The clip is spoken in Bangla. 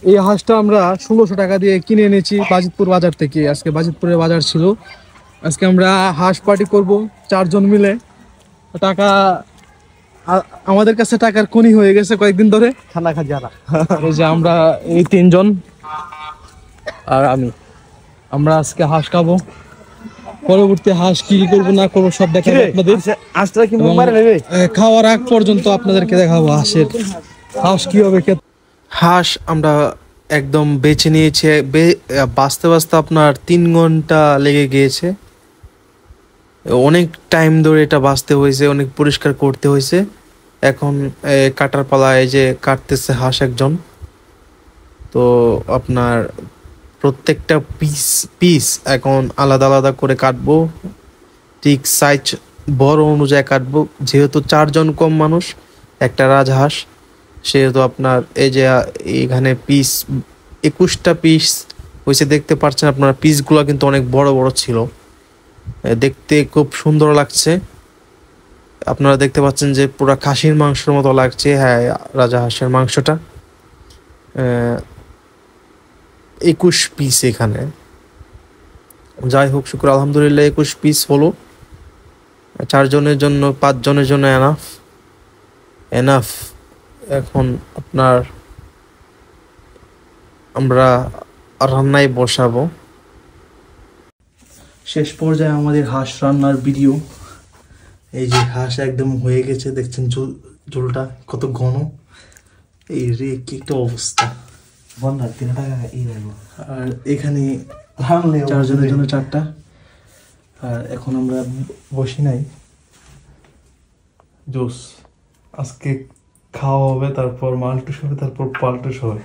এই হাঁসটা আমরা 1600 টাকা দিয়ে কিনে এনেছি বাজিতপুর বাজার থেকে। আজকে বাজিতপুরের বাজার ছিল। আজকে আমরা হাঁস পার্টি করব 4 জন মিলে। টাকা আমাদের কাছে টাকার খনি হয়ে গেছে কয়েকদিন ধরে। খানা খা যারা এই যে আমরা এই 3 জন আর আমরা আজকে হাঁস খাবো। পরবর্তী হাঁস কি করবো না করবো সব দেখাবো আপনাদের। আজটা কি মুখ এবং, মারে নেবে খাওয়ার আগ পর্যন্ত আপনাদেরকে দেখাবো হাঁস কিভাবে খেতে। হাঁস আমরা একদম বেছে নিয়েছি। বাঁচতে বাঁচতে আপনার 3 ঘন্টা লেগে গিয়েছে। অনেক টাইম ধরে এটা বাঁচতে হয়েছে, অনেক পরিষ্কার করতে হয়েছে। এখন কাটার পালায় যে কাটতেছে হাঁস একজন। তো আপনার প্রত্যেকটা পিস পিস এখন আলাদা আলাদা করে কাটবো, ঠিক সাইজ বড় অনুযায়ী কাটবো। যেহেতু 4 জন কম মানুষ, একটা রাজহাঁস, সেহেতু আপনার এই যে এখানে পিস 21টা পিস হয়েছে দেখতে পাচ্ছেন আপনারা। পিসগুলো কিন্তু অনেক বড় বড় ছিল, দেখতে খুব সুন্দর লাগছে। আপনারা দেখতে পাচ্ছেন যে পুরো খাসির মাংসের মতো লাগছে। হ্যাঁ, রাজহাঁসের মাংসটা 21 পিস এখানে। যাই হোক, শুক্র আলহামদুলিল্লাহ 21 পিস হলো। 4 জনের জন্য, 5 জনের জন্য এনাফ এনাফ। এখন আপনার আমরা রান্নায় বসাবো। শেষ পর্যায়ে আমাদের হাঁস রান্নার ভিডিও। এই যে হাঁস একদম হয়ে গেছে, দেখছেন ঝোলটা কত ঘন। এই রে কি একটা অবস্থা। বন্ধার 3 টাকা এই নেবো। আর এখানে রান্না 4 জনের জন্য 4টা। আর এখন আমরা বসি নাই, জোস আজকে খাওয়া হবে, তারপর মাল্টুস হবে, তারপর পাল্টুস হবে।